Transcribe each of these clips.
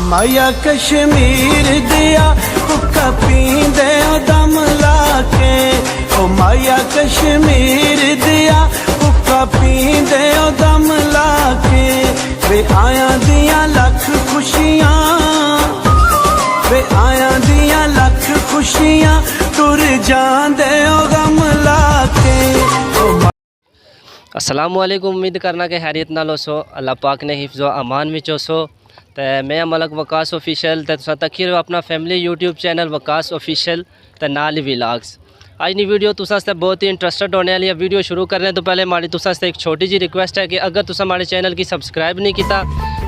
माया कश्मीर दिया हुक्का पींदे दम लाके, ओ माया कश्मीर दिया हुक्का पींदे दम लाके। वे आया दिया लख खुशियां, वे आया दिया लख खुशियां, तुर जांदे गम लाके। अस्सलामुअलैकुम। उम्मीद करना कि खैरियत नाल होसो, अल्लाह पाक ने हिफ्ज़ो अमान विच होसो। तो मैं मलक वकास ऑफिशियल तो तुसां तक अपना family YouTube channel Waqas official तो नाल व्लॉग्स। अज दी वीडियो तुसां आस्ते बहुत ही इंटरस्टेड होने वाली है। वीडियो शुरू करने तो पहले हमारी तुसां आस्ते एक छोटी जी रिक्वेस्ट है कि अगर तुसां हमारे चैनल की सब्सक्राइब नहीं किया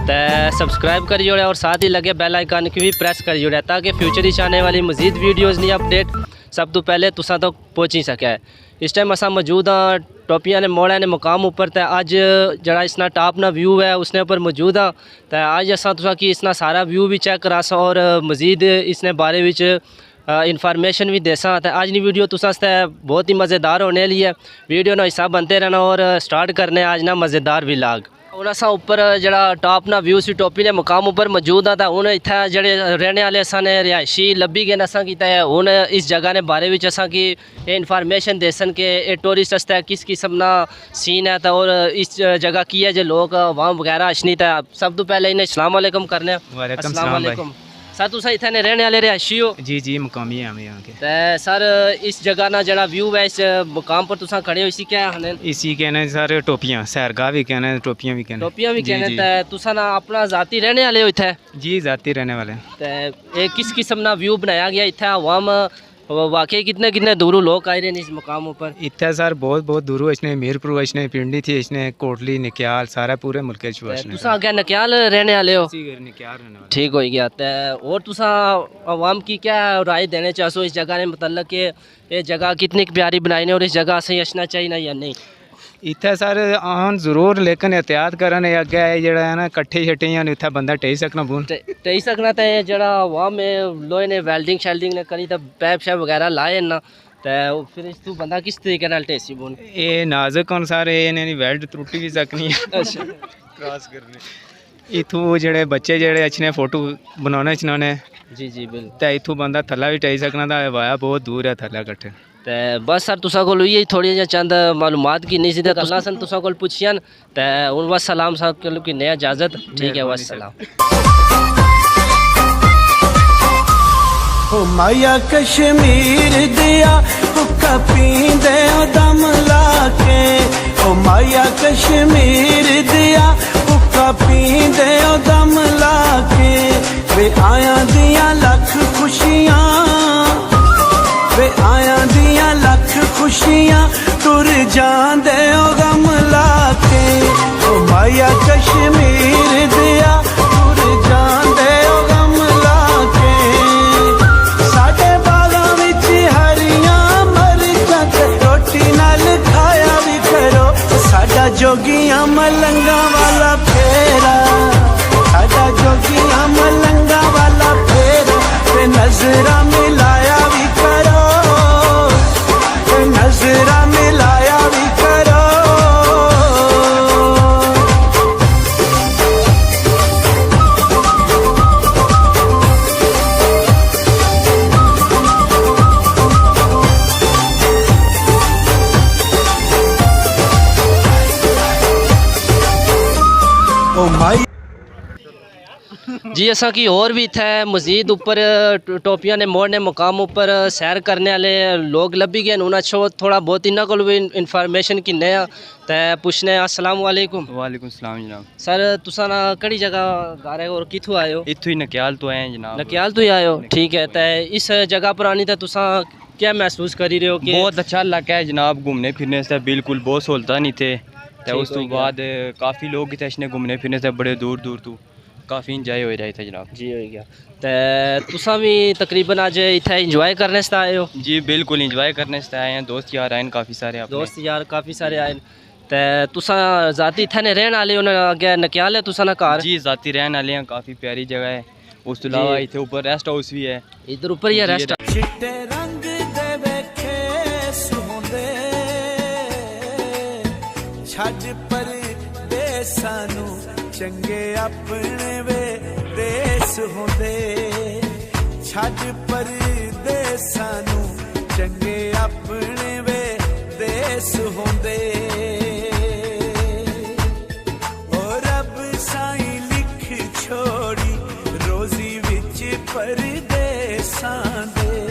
तो सब्सक्राइब करी जोड़े और साथ ही लगे बेल आइकन की भी प्रेस करी जोड़े ताकि फ्यूचर ही आने वाली मजीद वीडियोज़ नहीं अपडेट सब तो पहले तुसां तक पहुँची सके। इस टाइम असा मौजूद हाँ टोपियां ने मोड़ा ने मुकाम उपर। तो अज जरा इसना टॉप ना व्यू है उसने उपर मौजूद हाँ। तो अज असा तुसा कि इसना सारा व्यू भी चेक करा सा और मजीद इसने बारे विच इन्फॉर्मेशन भी देसा। तो अज की वीडियो तुसा बहुत ही मज़ेदार होने वाली है। वीडियो ना हिस्सा बनते रहना और स्टार्ट करने आज ना मज़ेदार व्लॉग। हूँ असा उपर जरा टॉप ना व्यू सी टोपी ने मुकाम उपर मौजूद हाँ। तो हूँ इतना जड़े रहने वाले असा ने रिहायशी लभी गए असा कि हूँ इस जगह ने बारे में असा कि इन्फॉर्मेशन दे सन कि ये टूरिस्ट आस्ते किस किस्म ना सीन है। तो और इस जगह की है जो लोग वहाँ वगैरह अशनी। तो सब तो पहले इन्हें अस्सलाम वालेकुम करने। अस्सलाम वालेकुम सर, तुसा इतने रहने वाले रिहायशी हो? जी जी मुकामी है हम यहाँ के। तो सर इस जगह ना जरा व्यू है इस मुकाम पर तुसा खड़े हो इसी क्या है? इसी कहने सर टोपियाँ सैरगाह भी कहने टोपियाँ भी कहने। टोपियाँ भी कहने। तो तुसा ना अपना जाती रहने वाले हो इतने? जी जाती रहने वाले। तो किस किस्म ना व्यू बनाया गया इतना वहाँ वाकई कितने कितने दूरों लोग आए रहे इस मुकाम पर? इतना सर बहुत बहुत दूरों इसने मीरपुर इसने पिंडी थी इसने कोटली निक्याल सारा पूरे मुल्क तुसा अगे नक्याल रहने वाले हो? ठीक हो गया। तो और तुसा अवाम की क्या राय देने चाहो इस जगह ने मतलब कि ये जगह कितनी प्यारी बनाई और इस जगह से अचना चाहिए ना या नहीं? इतना सर आन जरूर लेकिन एहतियात करने अगे जरा है ना कट्ठे छट्टे इतना बंदा टेई सकना बून टेई सकना। तो जरा वहाँ में लोहे ने वेल्डिंग शेल्डिंग ने करी तो पैप शैप वगैरह लाए ना तो फिर इस तू बंदा किस तरीके नाल टेसी बून? ये नाजुक हूँ सर ये वेल्ड त्रुटी भी सकनी है क्रॉस करने इतों जड़े बच्चे जड़े अच्छे फोटो बनाने चनाने। जी जी बिल्कुल। तो इतों बंदा थला भी टेई सकना था वाया बहुत दूर है थला कट्ठे। तो बस सर तुसा को ये थोड़ी जी चंद मालूमात की नहीं सी गल्लां सन तुसा को पुछियां। तो हूँ बस सलाम साहब के की नया इजाजत। ठीक है बस सलाम। ओ माया कश्मीर दिया हुक्का पींदे दम लाके, ओ माया कश्मीर दिया हुक्का पींदे दम लाके। वे आया दिया लख खुशियां, वे आया दिया लख खुशियां, तुर जांदे गम लाके। ओ माया कश्मीर दिया तुर जांदे गम लाके। साडे बागां विच हरियां मरचां ते रोटी नाल खाया भी करो। साडा जोगियां मलंगा वाला फेरा, साडा जोगियां मलंगा वाला फेरा। ते नजरा मिलाया भी करो, नजरा मिलाया भी करो। ओ माई जी असा की और भी इतना मजीद उपर टोपियां ने मोड़ने मुकाम उपर सैर करने वाले लोग लभी गए। उन्हें छो थोड़ा बहुत इन्हों को भी इन्फॉर्मेशन किन्ने तो पुछने। अस्सलाम वालेकुम। वालेकुम सलाम जनाब। सर तुसा ना कड़ी जगह गा रहे हो और किथों आए हो? इत्थों ही नक्याल तो आए हैं जनाब। नक्याल तो ही आए हो? ठीक है। तो इस जगह पर आनी तो तुसा क्या महसूस करी रहे हो? कि बहुत अच्छा इलाका है जनाब घूमने फिरने से बिल्कुल बहुत सहूलत नहीं थे। तो उस तो बाद काफ़ी लोग इतने घूमने फिरने से बड़े दूर दूर तो काफ़ी इंजॉय हो रहा था जनाब। जी हो गया। तो तुसा भी तकरीबन आज इतना इंजॉय करने से आए हो? जी बिल्कुल इंजॉय करने से आए हैं। दोस्त यार आए काफ़ी सारे अपने। दोस्त यार काफ़ी सारे आए। तो तुसा जाती इतने रहने वाले अगे नक्याल है तुसा ना घर? जी जाती रहने वाले हैं। काफ़ी प्यारी जगह है। उस तो अलावा इतने ऊपर रेस्ट हाउस भी है। इधर ऊपर ही है रेस्ट हाउस। चिट्टे रंग दे वेखे सुंदे छड़ पर देसां नू चंगे अपने वे देस ਹੁੰਦੇ ਛੱਡ ਪਰਦੇਸਾਂ ਨੂੰ ਚੰਗੇ ਆਪਣੇ ਵੇ ਦੇਸ ਹੁੰਦੇ ਓ ਰੱਬ ਸਾਈਂ ਲਿਖ ਛੋੜੀ ਰੋਜ਼ੀ ਵਿੱਚ ਪਰਦੇਸਾਂ ਦੇ